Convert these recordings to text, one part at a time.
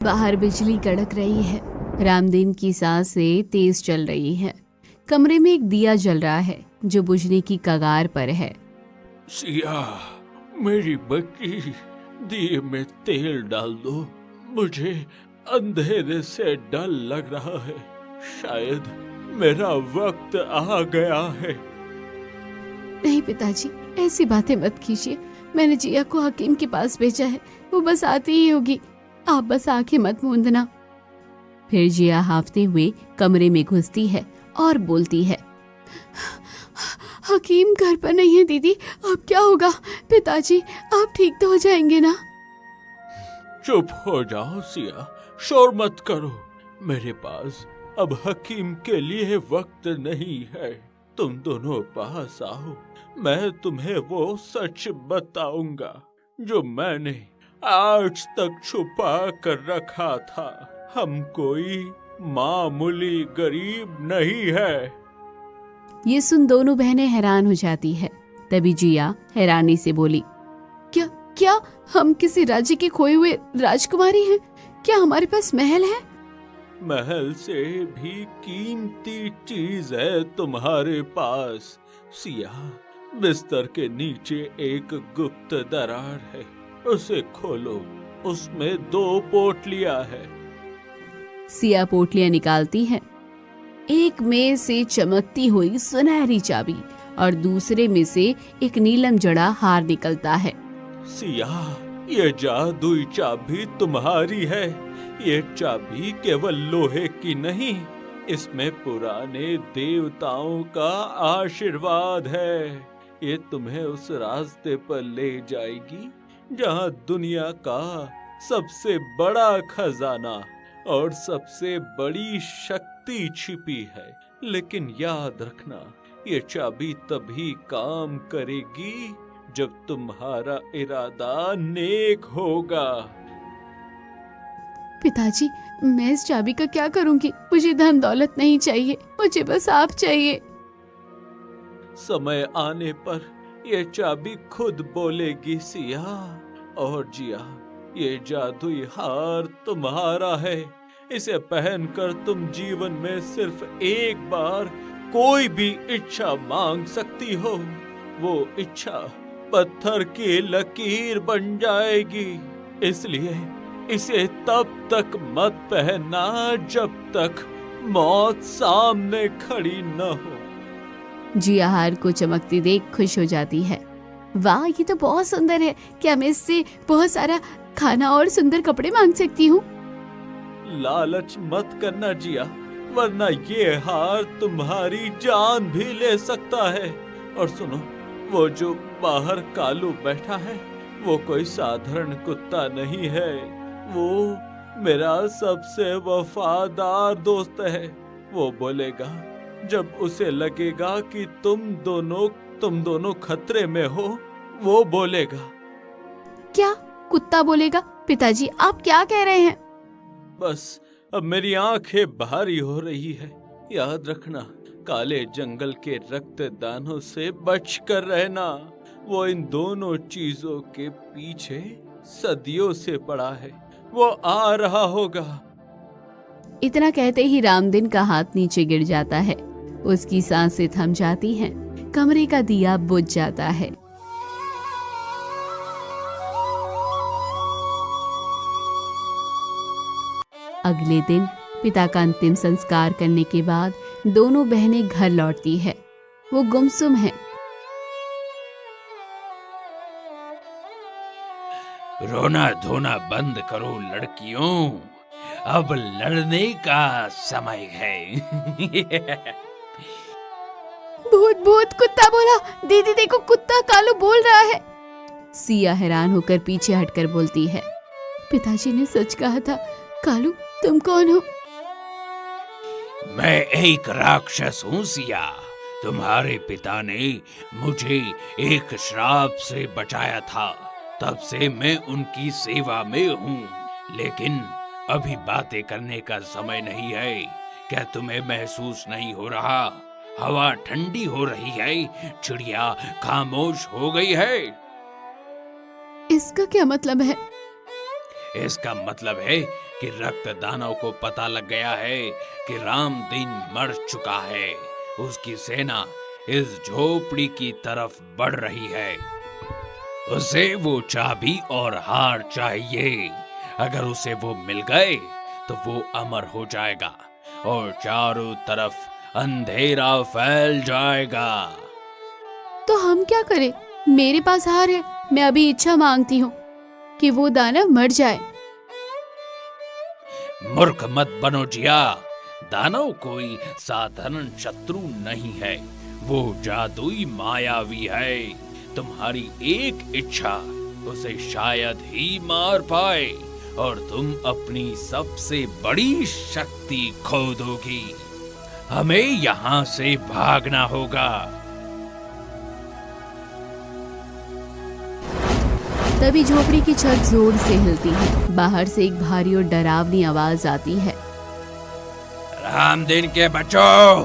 बाहर बिजली कड़क रही है। रामदीन की सांसें तेज चल रही है। कमरे में एक दिया जल रहा है जो बुझने की कगार पर है। सिया, मेरी बच्ची, दिए में तेल डाल दो। मुझे अंधेरे से डर लग रहा है। शायद मेरा वक्त आ गया है। नहीं पिताजी, ऐसी बातें मत कीजिए। मैंने जिया को हकीम के पास भेजा है, वो बस आती ही होगी। आप बस आंखें मत मूंदना। फिर जिया हाफते हुए कमरे में घुसती है और बोलती है, हकीम घर पर नहीं है दीदी, अब क्या होगा? पिताजी आप ठीक तो हो जाएंगे ना? चुप हो जाओ सिया, शोर मत करो। मेरे पास अब हकीम के लिए वक्त नहीं है। तुम दोनों पास आओ, मैं तुम्हें वो सच बताऊंगा जो मैंने आज तक छुपा कर रखा था। हम कोई मामूली गरीब नहीं है। ये सुन दोनों बहनें हैरान हो जाती है। तभी जिया हैरानी से बोली, क्या क्या हम किसी राज्य के खोए हुए राजकुमारी हैं? क्या हमारे पास महल है? महल से भी कीमती चीज है तुम्हारे पास सिया। बिस्तर के नीचे एक गुप्त दरार है, उसे खोलो। उसमें 2 पोटलियां है। सिया पोटलियां निकालती है। एक में से चमकती हुई सुनहरी चाबी और दूसरे में से एक नीलम जड़ा हार निकलता है। सिया, ये जादुई चाबी तुम्हारी है। ये चाबी केवल लोहे की नहीं, इसमें पुराने देवताओं का आशीर्वाद है। ये तुम्हें उस रास्ते पर ले जाएगी जहां दुनिया का सबसे बड़ा खजाना और सबसे बड़ी शक्ति छिपी है। लेकिन याद रखना, ये चाबी तभी काम करेगी जब तुम्हारा इरादा नेक होगा। पिताजी, मैं इस चाबी का क्या करूंगी? मुझे धन दौलत नहीं चाहिए, मुझे बस आप चाहिए। समय आने पर ये चाबी खुद बोलेगी सिया। और जिया, ये जादुई हार तुम्हारा है। इसे पहनकर तुम जीवन में सिर्फ एक बार कोई भी इच्छा मांग सकती हो। वो इच्छा पत्थर की लकीर बन जाएगी। इसलिए इसे तब तक मत पहनना जब तक मौत सामने खड़ी न हो। जिया हार को चमकती देख खुश हो जाती है। वाह, ये तो बहुत सुंदर है। क्या मैं इससे बहुत सारा खाना और सुंदर कपड़े मांग सकती हूँ? लालच मत करना जिया, वरना ये हार तुम्हारी जान भी ले सकता है। और सुनो, वो जो बाहर कालू बैठा है, वो कोई साधारण कुत्ता नहीं है। वो मेरा सबसे वफादार दोस्त है। वो बोलेगा जब उसे लगेगा कि तुम दोनों खतरे में हो। वो बोलेगा। क्या कुत्ता बोलेगा? पिताजी आप क्या कह रहे हैं? बस अब मेरी आंखें भारी हो रही है। याद रखना, काले जंगल के रक्तदानों से बचकर रहना। वो इन दोनों चीजों के पीछे सदियों से पड़ा है। वो आ रहा होगा। इतना कहते ही रामदीन का हाथ नीचे गिर जाता है। उसकी सांसें थम जाती हैं। कमरे का दिया बुझ जाता है। अगले दिन पिता का अंतिम संस्कार करने के बाद दोनों बहनें घर लौटती है। वो गुमसुम है। रोना धोना बंद करो लड़कियों, अब लड़ने का समय है। भूत भूत, कुत्ता बोला। दीदी देखो, कुत्ता कालू बोल रहा है। सिया हैरान होकर पीछे हटकर बोलती है, पिताजी ने सच कहा था। कालू, तुम कौन हो? मैं एक राक्षस हूँ सिया। तुम्हारे पिता ने मुझे एक श्राप से बचाया था, तब से मैं उनकी सेवा में हूँ। लेकिन अभी बातें करने का समय नहीं है। क्या तुम्हें महसूस नहीं हो रहा? हवा ठंडी हो रही है, चिड़िया खामोश हो गई है। इसका क्या मतलब है? इसका मतलब है कि रक्त दानव को पता लग गया है कि रामदीन मर चुका है। उसकी सेना इस झोपड़ी की तरफ बढ़ रही है। उसे वो चाबी और हार चाहिए। अगर उसे वो मिल गए तो वो अमर हो जाएगा और चारों तरफ अंधेरा फैल जाएगा। तो हम क्या करें? मेरे पास हार है। मैं अभी इच्छा मांगती हूँ कि वो दानव मर जाए। मूर्ख मत बनो जिया। दानव कोई साधारण शत्रु नहीं है, वो जादुई मायावी है। तुम्हारी एक इच्छा उसे शायद ही मार पाए और तुम अपनी सबसे बड़ी शक्ति खो दोगी। हमें यहाँ से भागना होगा। तभी झोपड़ी की छत जोर से हिलती है। बाहर से एक भारी और डरावनी आवाज आती है। रामदीन के बच्चों,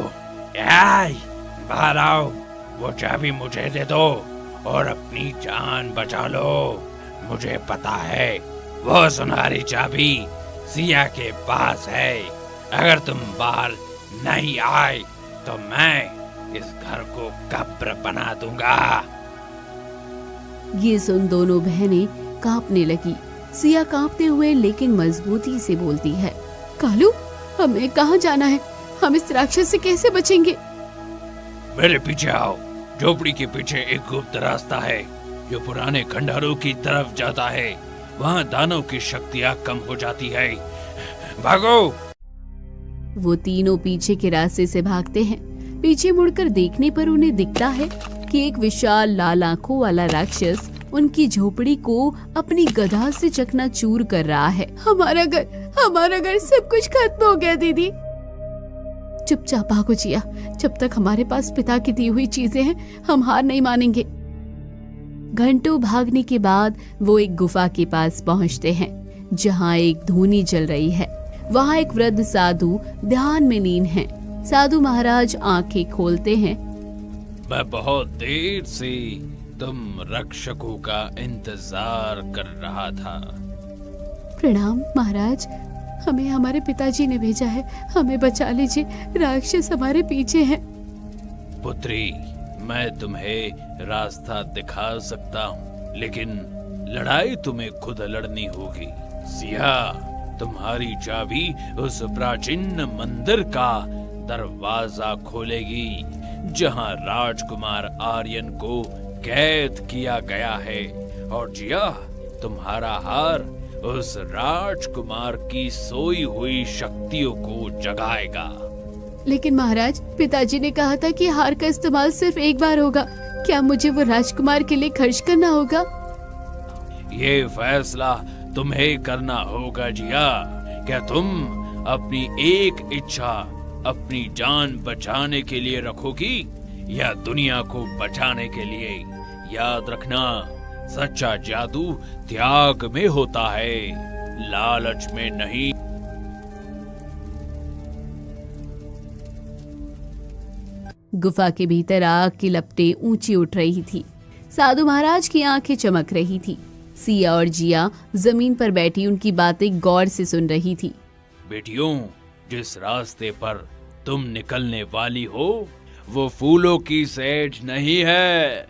बाहर आओ। वो चाबी मुझे दे दो और अपनी जान बचा लो। मुझे पता है वो सुनहरी चाबी सिया के पास है। अगर तुम बाहर नहीं आए तो मैं इस घर को कब्र बना दूंगा। ये सुन दोनों बहनें कांपने लगी। सिया कांपते हुए लेकिन मजबूती से बोलती है, कालू, हमें कहाँ जाना है? हम इस राक्षस से कैसे बचेंगे? मेरे पीछे आओ। झोपड़ी के पीछे एक गुप्त रास्ता है जो पुराने खंडहरों की तरफ जाता है। वहाँ दानव की शक्तियाँ कम हो जाती है। भागो। वो तीनों पीछे के रास्ते से भागते हैं। पीछे मुड़कर देखने पर उन्हें दिखता है कि एक विशाल लाल आंखों वाला राक्षस उनकी झोपड़ी को अपनी गदा से चकनाचूर कर रहा है। हमारा घर सब कुछ खत्म हो गया दीदी। चुपचाप भागो जिया। जब तक हमारे पास पिता की दी हुई चीजें हैं, हम हार नहीं मानेंगे। घंटों भागने के बाद वो एक गुफा के पास पहुंचते हैं जहां एक धूनी जल रही है। वहां एक वृद्ध साधु ध्यान में लीन है। साधु महाराज आंखें खोलते हैं। मैं बहुत देर से तुम रक्षकों का इंतजार कर रहा था। प्रणाम महाराज, हमें हमारे पिताजी ने भेजा है। हमें बचा लीजिए, राक्षस हमारे पीछे हैं। पुत्री, मैं तुम्हें रास्ता दिखा सकता हूँ, लेकिन लड़ाई तुम्हें खुद लड़नी होगी। सिया, तुम्हारी चाबी उस प्राचीन मंदिर का दरवाजा खोलेगी जहाँ राजकुमार आर्यन को कैद किया गया है। और जिया, तुम्हारा हार उस राजकुमार की सोई हुई शक्तियों को जगाएगा। लेकिन महाराज, पिताजी ने कहा था कि हार का इस्तेमाल सिर्फ एक बार होगा। क्या मुझे वो राजकुमार के लिए खर्च करना होगा? ये फैसला तुम्हें करना होगा जिया। क्या तुम अपनी एक इच्छा अपनी जान बचाने के लिए रखोगी या दुनिया को बचाने के लिए? याद रखना, सच्चा जादू त्याग में होता है, लालच में नहीं। गुफा के भीतर आग की लपटें ऊंची उठ रही थी। साधु महाराज की आंखें चमक रही थी। सिया और जिया जमीन पर बैठी उनकी बातें गौर से सुन रही थी। बेटियों, जिस रास्ते पर तुम निकलने वाली हो वो फूलों की सेज नहीं है।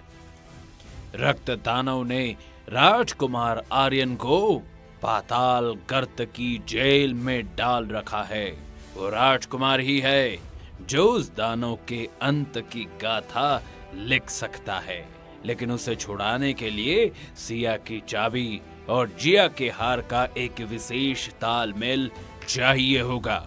रक्त दानव ने राजकुमार आर्यन को पाताल गर्त की जेल में डाल रखा है। वो राजकुमार ही है जो उस दानव के अंत की गाथा लिख सकता है, लेकिन उसे छुड़ाने के लिए सिया की चाबी और जिया के हार का एक विशेष तालमेल चाहिए होगा।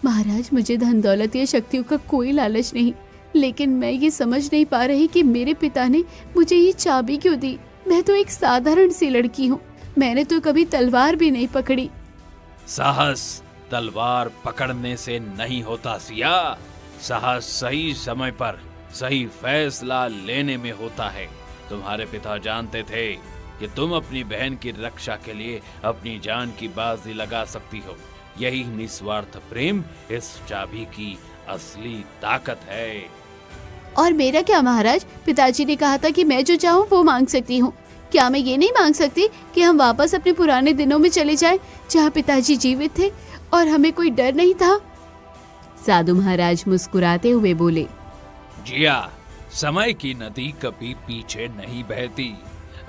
महाराज, मुझे धन दौलत या शक्तियों का कोई लालच नहीं, लेकिन मैं ये समझ नहीं पा रही कि मेरे पिता ने मुझे ये चाबी क्यों दी। मैं तो एक साधारण सी लड़की हूँ। मैंने तो कभी तलवार भी नहीं पकड़ी। साहस तलवार पकड़ने से नहीं होता सिया। साहस सही समय पर सही फैसला लेने में होता है। तुम्हारे पिता जानते थे कि तुम अपनी बहन की रक्षा के लिए अपनी जान की बाजी लगा सकती हो। यही निस्वार्थ प्रेम इस चाबी की असली ताकत है। और मेरा क्या महाराज, पिताजी ने कहा था कि मैं जो चाहूँ वो मांग सकती हूँ। क्या मैं ये नहीं मांग सकती कि हम वापस अपने पुराने दिनों में चले जाएं, जहाँ पिताजी जीवित थे और हमें कोई डर नहीं था? साधु महाराज मुस्कुराते हुए बोले, जिया, समय की नदी कभी पीछे नहीं बहती।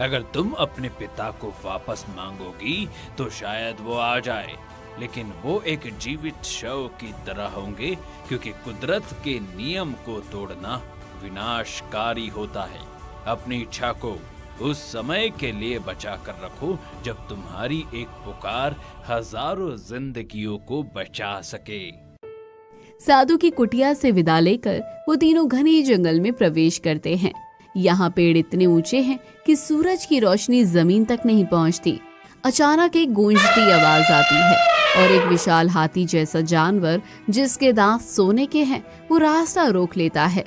अगर तुम अपने पिता को वापस मांगोगी तो शायद वो आ जाए, लेकिन वो एक जीवित शव की तरह होंगे, क्योंकि कुदरत के नियम को तोड़ना विनाशकारी होता है। अपनी इच्छा को उस समय के लिए बचा कर रखो जब तुम्हारी एक पुकार हजारों जिंदगियों को बचा सके। साधु की कुटिया से विदा लेकर वो तीनों घने जंगल में प्रवेश करते हैं। यहाँ पेड़ इतने ऊंचे हैं कि सूरज की रोशनी जमीन तक नहीं पहुँचती। अचानक एक गूंजती आवाज आती है और एक विशाल हाथी जैसा जानवर, जिसके दांत सोने के हैं, वो रास्ता रोक लेता है।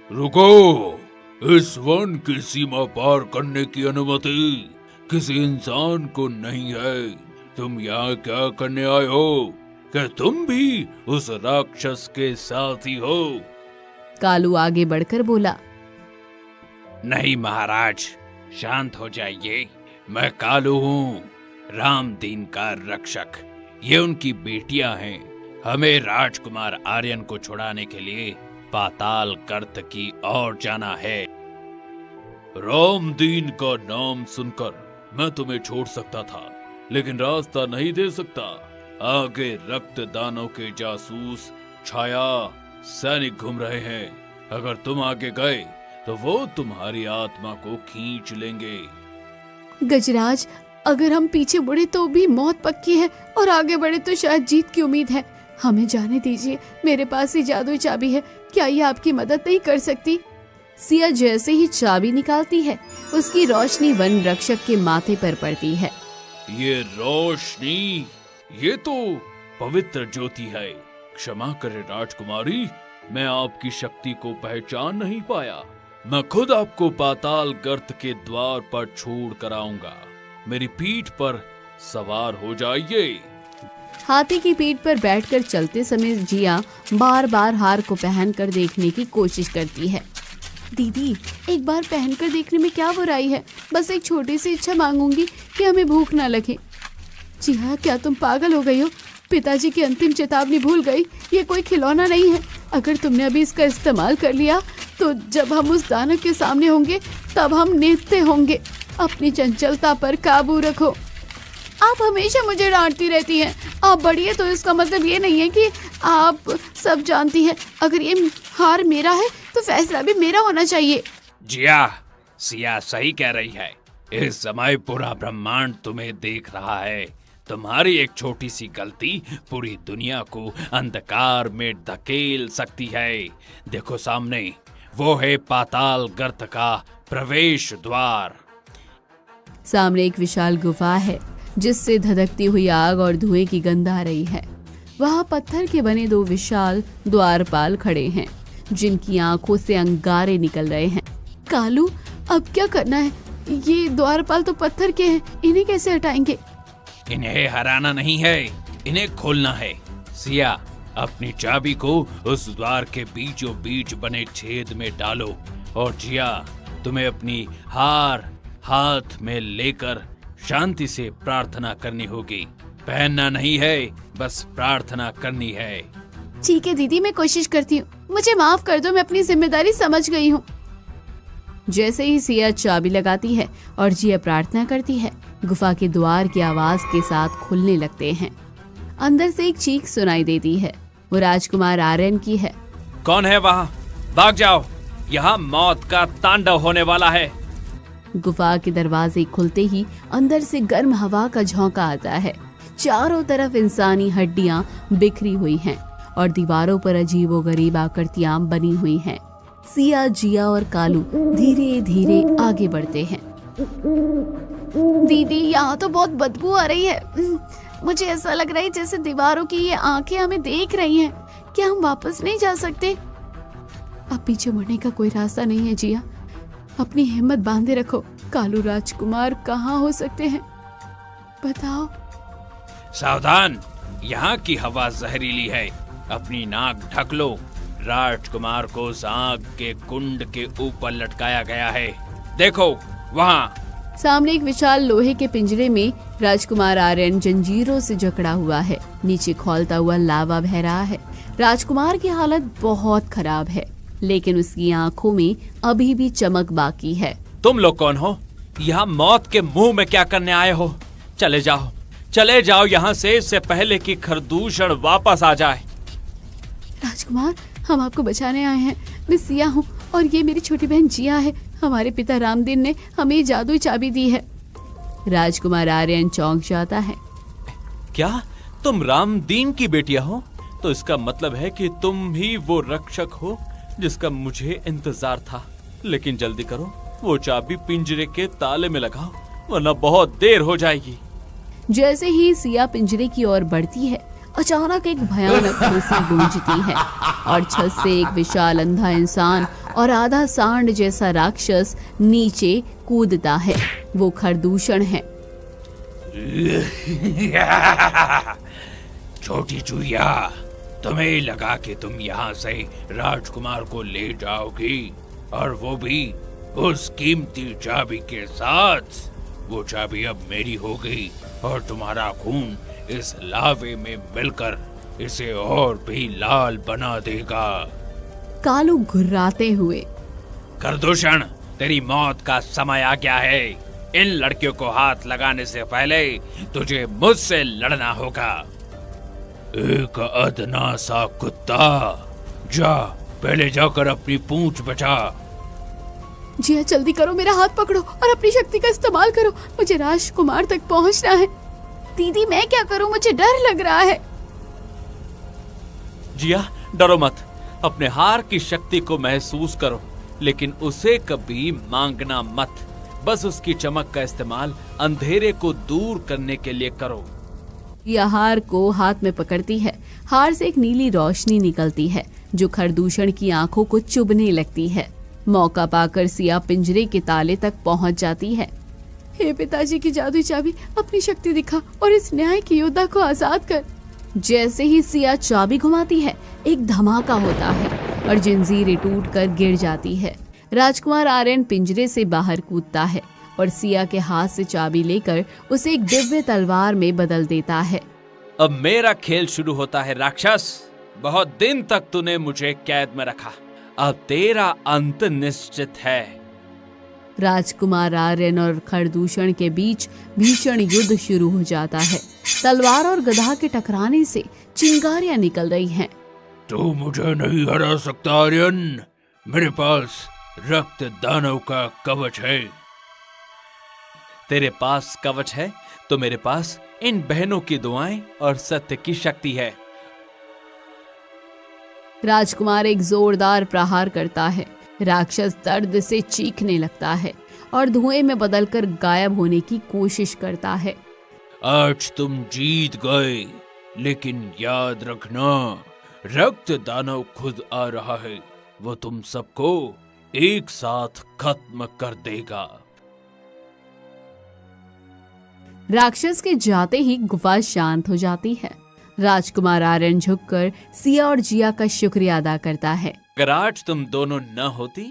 रुको, इस वन की सीमा पार करने की अनुमति किसी इंसान को नहीं है। तुम यहाँ क्या करने आए हो? क्या तुम भी उस राक्षस के साथी हो? कालू आगे बढ़कर बोला, नहीं महाराज, शांत हो जाइए। मैं कालू हूँ, रामदीन का रक्षक। ये उनकी बेटियां हैं। हमें राजकुमार आर्यन को छुड़ाने के लिए पाताल गर्त की ओर जाना है। रामदीन का नाम सुनकर मैं तुम्हें छोड़ सकता था, लेकिन रास्ता नहीं दे सकता। आगे रक्तदानों के जासूस, छाया, सैनिक घूम रहे हैं। अगर तुम आगे गए तो वो तुम्हारी आत्मा को खींच लेंगे। गजराज, अगर हम पीछे बढ़े तो भी मौत पक्की है और आगे बढ़े तो शायद जीत की उम्मीद है। हमें जाने दीजिए, मेरे पास ही जादुई चाबी है। क्या ये आपकी मदद नहीं कर सकती? सिया जैसे ही चाबी निकालती है, उसकी रोशनी वन रक्षक के माथे पर पड़ती है। ये रोशनी, ये तो पवित्र ज्योति है। क्षमा करें राजकुमारी, मैं आपकी शक्ति को पहचान नहीं पाया। मैं खुद आपको पाताल गर्त के द्वार पर छोड़ कर आऊंगा। मेरी पीठ पर सवार हो जाइए। हाथी की पीठ पर बैठकर चलते समय जिया बार बार हार को पहनकर देखने की कोशिश करती है। दीदी, एक बार पहनकर देखने में क्या बुराई है? बस एक छोटी सी इच्छा मांगूंगी कि हमें भूख ना लगे। जिया, क्या तुम पागल हो गई हो? पिताजी की अंतिम चेतावनी भूल गई? ये कोई खिलौना नहीं है। अगर तुमने अभी इसका इस्तेमाल कर लिया तो जब हम उस दानव के सामने होंगे तब हम निहत्थे होंगे। अपनी चंचलता पर काबू रखो। आप हमेशा मुझे डांटती रहती हैं। आप बड़ी है तो इसका मतलब ये नहीं है कि आप सब जानती हैं। अगर ये हार मेरा है तो फैसला भी मेरा होना चाहिए। जिया, सिया सही कह रही है। इस समय पूरा ब्रह्मांड तुम्हें देख रहा है। तुम्हारी एक छोटी सी गलती पूरी दुनिया को अंधकार में धकेल सकती है। देखो सामने, वो है पाताल गर्त का प्रवेश द्वार। सामने एक विशाल गुफा है जिससे धधकती हुई आग और धुएं की गंध आ रही है। वहाँ पत्थर के बने दो विशाल द्वारपाल खड़े हैं, जिनकी आंखों से अंगारे निकल रहे हैं। कालू, अब क्या करना है? ये द्वारपाल तो पत्थर के हैं, इन्हें कैसे हटाएंगे? इन्हें हराना नहीं है, इन्हें खोलना है। सिया, अपनी चाबी को उस द्वार के बीचों बीच बने छेद में डालो। और जिया, तुम्हें अपनी हार हाथ में लेकर शांति से प्रार्थना करनी होगी। पहनना नहीं है, बस प्रार्थना करनी है। ठीक है दीदी, मैं कोशिश करती हूँ। मुझे माफ कर दो, मैं अपनी जिम्मेदारी समझ गई हूँ। जैसे ही सिया चाबी लगाती है और जिया प्रार्थना करती है, गुफा के द्वार की आवाज के साथ खुलने लगते हैं। अंदर से एक चीख सुनाई देती है। वो राजकुमार आर्यन की है। कौन है वहाँ? भाग जाओ, यहाँ मौत का तांडव होने वाला है। गुफा के दरवाजे खुलते ही अंदर से गर्म हवा का झोंका आता है। चारों तरफ इंसानी हड्डियां बिखरी हुई हैं और दीवारों पर अजीबोगरीब आकृतियां बनी हुई हैं। सिया, जिया और कालू धीरे धीरे आगे बढ़ते हैं। दीदी, यहाँ तो बहुत बदबू आ रही है। मुझे ऐसा लग रहा है जैसे दीवारों की ये आंखें हमें देख रही हैं। क्या हम वापस नहीं जा सकते? अब पीछे मुड़ने का कोई रास्ता नहीं है जिया। अपनी हिम्मत बांधे रखो। कालू राजकुमार कहाँ हो सकते हैं? बताओ। सावधान, यहाँ की हवा जहरीली है। अपनी नाक ढक लो। राजकुमार को आग के कुंड के ऊपर लटकाया गया है। देखो वहाँ, सामने एक विशाल लोहे के पिंजरे में राजकुमार आर्यन जंजीरों से जकड़ा हुआ है। नीचे खौलता हुआ लावा बह रहा है। राजकुमार की हालत बहुत खराब है, लेकिन उसकी आंखों में अभी भी चमक बाकी है। तुम लोग कौन हो? यहाँ मौत के मुंह में क्या करने आए हो? चले जाओ यहाँ से, इससे पहले कि खरदूषण वापस आ जाए। राजकुमार, हम आपको बचाने आए हैं। मैं सिया हूँ और ये मेरी छोटी बहन जिया है। हमारे पिता रामदीन ने हमें जादुई चाबी दी है। राजकुमार आर्यन चौंक जाता है। क्या तुम रामदीन की बेटियां हो? तो इसका मतलब है कि तुम ही वो रक्षक हो जिसका मुझे इंतजार था। लेकिन जल्दी करो, वो चाबी पिंजरे के ताले में लगाओ, वरना बहुत देर हो जाएगी। जैसे ही सिया पिंजरे की ओर बढ़ती है, अचानक एक भयानक हंसी गूंजती है और छत से एक विशाल अंधा इंसान और आधा सांड जैसा राक्षस नीचे कूदता है। वो खरदूषण है। छोटी चुईया, तुम्हें लगा कि तुम यहाँ से राजकुमार को ले जाओगी, और वो भी उस कीमती चाबी के साथ। वो चाबी अब मेरी होगी और तुम्हारा खून इस लावे में मिलकर इसे और भी लाल बना देगा। कालू घुर्राते हुए, खरदूषण, तेरी मौत का समय आ गया है। इन लड़कियों को हाथ लगाने से पहले तुझे मुझसे लड़ना होगा। एक अदना सा कुत्ता, जा पहले जाकर अपनी पूंछ बचा। जिया, जल्दी करो, मेरा हाथ पकड़ो और अपनी शक्ति का इस्तेमाल करो। मुझे राजकुमार तक पहुंचना है। दीदी, मैं क्या करूं? मुझे डर लग रहा है। जिया, डरो मत। अपने हार की शक्ति को महसूस करो, लेकिन उसे कभी मांगना मत। बस उसकी चमक का इस्तेमाल अंधेरे को दूर करने के लिए करो। यह हार को हाथ में पकड़ती है। हार से एक नीली रोशनी निकलती है जो खरदूषण की आंखों को चुभने लगती है। मौका पाकर सिया पिंजरे के ताले तक पहुंच जाती है। हे पिताजी की जादुई चाबी, अपनी शक्ति दिखा और इस न्याय के योद्धा को आजाद कर। जैसे ही सिया चाबी घुमाती है, एक धमाका होता है और जंजीरें टूटकर गिर जाती है। राजकुमार आर्यन पिंजरे से बाहर कूदता है और सिया के हाथ से चाबी लेकर उसे एक दिव्य तलवार में बदल देता है। अब मेरा खेल शुरू होता है राक्षस। बहुत दिन तक तूने मुझे कैद में रखा, अब तेरा अंत निश्चित है। राजकुमार आर्यन और खरदूषण के बीच भीषण युद्ध शुरू हो जाता है। तलवार और गदा के टकराने से चिंगारियां निकल रही हैं। तू मुझे नहीं हरा सकता आर्यन, मेरे पास रक्त दानव का कवच है। तेरे पास कवच है तो मेरे पास इन बहनों की दुआएं और सत्य की शक्ति है। राजकुमार एक जोरदार प्रहार करता है। राक्षस दर्द से चीखने लगता है और धुएं में बदलकर गायब होने की कोशिश करता है। आज तुम जीत गए, लेकिन याद रखना, रक्त दानव खुद आ रहा है। वो तुम सबको एक साथ खत्म कर देगा। राक्षस के जाते ही गुफा शांत हो जाती है। राजकुमार आर्यन झुककर सिया और जिया का शुक्रिया अदा करता है। अगर आज तुम दोनों न होती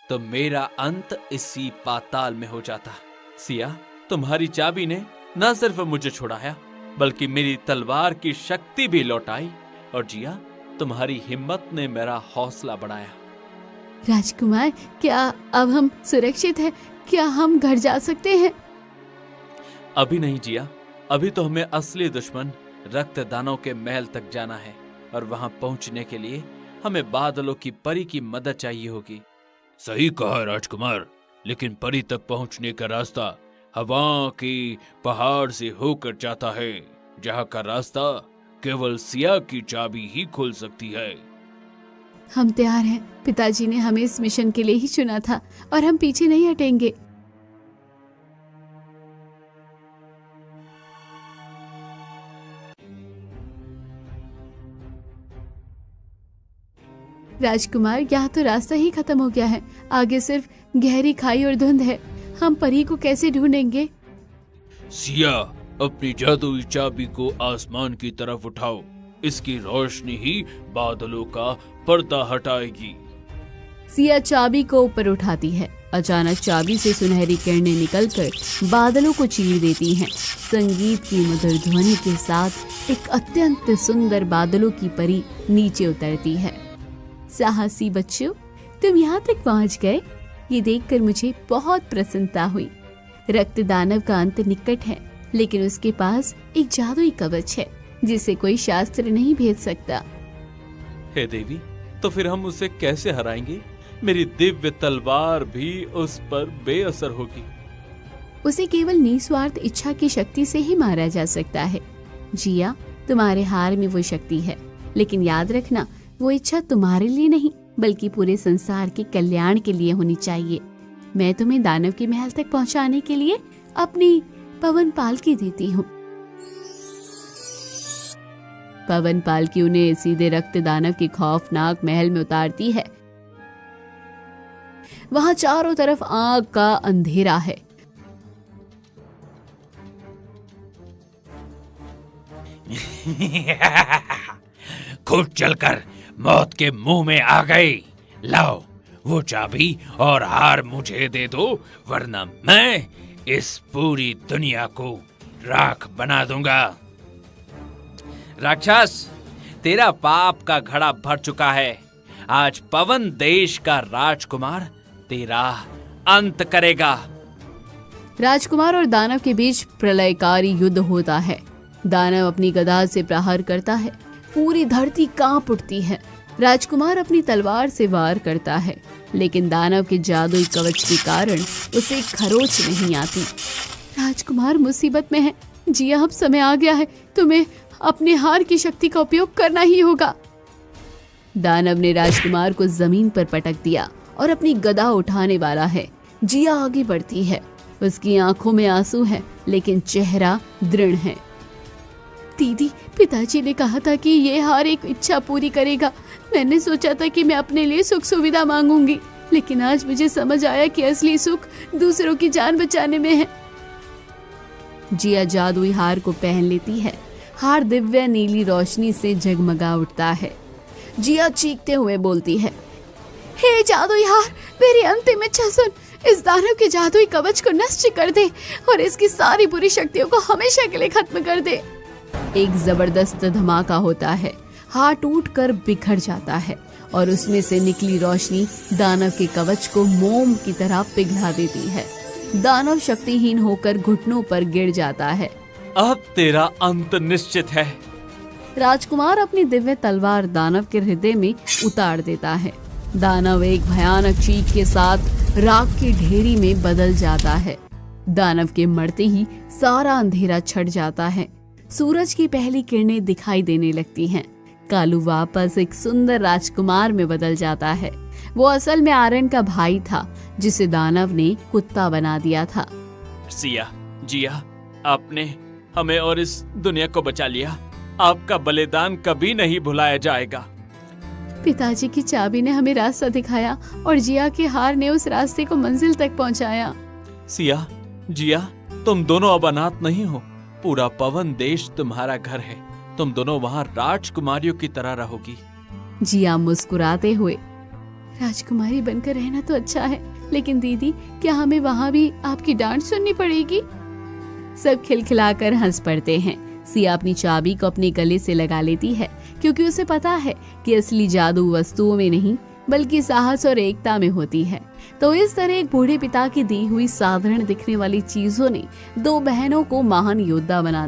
तो मेरा अंत इसी पाताल में हो जाता। सिया, तुम्हारी चाबी ने न सिर्फ मुझे छुड़ाया, बल्कि मेरी तलवार की शक्ति भी लौटाई। और जिया, तुम्हारी हिम्मत ने मेरा हौसला बढ़ाया। राजकुमार, क्या अब हम सुरक्षित हैं? क्या हम घर जा सकते हैं? अभी नहीं जिया, अभी तो हमें असली दुश्मन रक्त दानव के महल तक जाना है, और वहां पहुंचने के लिए हमें बादलों की परी की मदद चाहिए होगी। सही कहा राजकुमार, लेकिन परी तक पहुंचने का रास्ता हवा के पहाड़ से होकर जाता है, जहां का रास्ता केवल सिया की चाबी ही खोल सकती है। हम तैयार हैं। पिताजी ने हमें इस मिशन के लिए ही चुना था और हम पीछे नहीं हटेंगे। राजकुमार, यहाँ तो रास्ता ही खत्म हो गया है। आगे सिर्फ गहरी खाई और धुंध है। हम परी को कैसे ढूंढेंगे? सिया, अपनी जादुई चाबी को आसमान की तरफ उठाओ। इसकी रोशनी ही बादलों का पर्दा हटाएगी। सिया चाबी को ऊपर उठाती है। अचानक चाबी से सुनहरी किरणें निकलकर बादलों को चीर देती हैं। संगीत की मधुर ध्वनि के साथ एक अत्यंत सुंदर बादलों की परी नीचे उतरती है। साहसी बच्चों, तुम यहाँ तक पहुँच गए, ये देखकर मुझे बहुत प्रसन्नता हुई। रक्त दानव का अंत निकट है, लेकिन उसके पास एक जादुई कवच है जिसे कोई शास्त्र नहीं भेद सकता। हे देवी, तो फिर हम उसे कैसे हराएंगे? मेरी दिव्य तलवार भी उस पर बेअसर होगी। उसे केवल निस्वार्थ इच्छा की शक्ति से ही मारा जा सकता है। जिया, तुम्हारे हार में वो शक्ति है, लेकिन याद रखना, वो इच्छा तुम्हारे लिए नहीं बल्कि पूरे संसार के कल्याण के लिए होनी चाहिए। मैं तुम्हें दानव के महल तक पहुंचाने के लिए अपनी पवन पालकी देती हूँ। पवन पालकी उन्हें सीधे रक्त दानव के खौफनाक महल में उतारती है। वहां चारों तरफ आग का अंधेरा है। खुद चलकर मौत के मुंह में आ गई। लाओ वो चाबी और हार मुझे दे दो, वरना मैं इस पूरी दुनिया को राख बना दूंगा। राक्षस, तेरा पाप का घड़ा भर चुका है। आज पवन देश का राजकुमार तेरा अंत करेगा। राजकुमार और दानव के बीच प्रलयकारी युद्ध होता है। दानव अपनी गदा से प्रहार करता है, पूरी धरती कांप उठती है। राजकुमार अपनी तलवार से वार करता है, लेकिन दानव के जादुई कवच के कारण उसे खरोच नहीं आती। राजकुमार मुसीबत में है। जी, अब समय आ गया है, तुम्हें अपने हार की शक्ति का उपयोग करना ही होगा। दानव ने राजकुमार को जमीन पर पटक दिया और अपनी गदा उठाने वाला है। जिया आगे बढ़ती है। उसकी आंखों में आंसू है, लेकिन चेहरा दृढ़ है। दीदी, पिताजी ने कहा था कि ये हार एक इच्छा पूरी करेगा। मैंने सोचा था कि मैं अपने लिए सुख सुविधा मांगूंगी, लेकिन आज मुझे समझ आया कि असली सुख दूसरों की जान बचाने में है। जिया जादुई हार को पहन लेती है। हार दिव्य नीली रोशनी से जगमगा उठता है। जिया चीखते हुए बोलती है, हे जादुई हार, मेरी अंतिम इच्छा सुन। इस दानव के जादुई कवच को नष्ट कर दे और इसकी सारी बुरी शक्तियों को हमेशा के लिए खत्म कर दे। एक जबरदस्त धमाका होता है। हार टूटकर बिखर जाता है और उसमें से निकली रोशनी दानव के कवच को मोम की तरह पिघला देती है। दानव शक्तिहीन होकर घुटनों पर गिर जाता है। अब तेरा अंत निश्चित है। राजकुमार अपनी दिव्य तलवार दानव के हृदय में उतार देता है। दानव एक भयानक चीख के साथ राख की ढेरी में बदल जाता है। दानव के मरते ही सारा अंधेरा छट जाता है। सूरज की पहली किरणें दिखाई देने लगती हैं। कालू वापस एक सुंदर राजकुमार में बदल जाता है। वो असल में आर्यन का भाई था, जिसे दानव ने कुत्ता बना दिया था। सिया, जिया, आपने हमें और इस दुनिया को बचा लिया। आपका बलिदान कभी नहीं भुलाया जाएगा। पिताजी की चाबी ने हमें रास्ता दिखाया और जिया के हार ने उस रास्ते को मंजिल तक पहुंचाया। सिया, जिया, तुम दोनों अब अनाथ नहीं हो। पूरा पवन देश तुम्हारा घर है। तुम दोनों वहाँ राजकुमारियों की तरह रहोगी। जिया मुस्कुराते हुए, राजकुमारी बनकर रहना तो अच्छा है, लेकिन दीदी, क्या हमें वहाँ भी आपकी डांट सुननी पड़ेगी? सब खिलखिलाकर हंस पड़ते हैं। सिया अपनी चाबी को अपने गले से लगा लेती है, क्योंकि उसे पता है कि असली जादू वस्तुओं में नहीं बल्कि साहस और एकता में होती है। तो इस तरह एक बूढ़े पिता की दी हुई साधारण दिखने वाली चीजों ने दो बहनों को महान योद्धा बना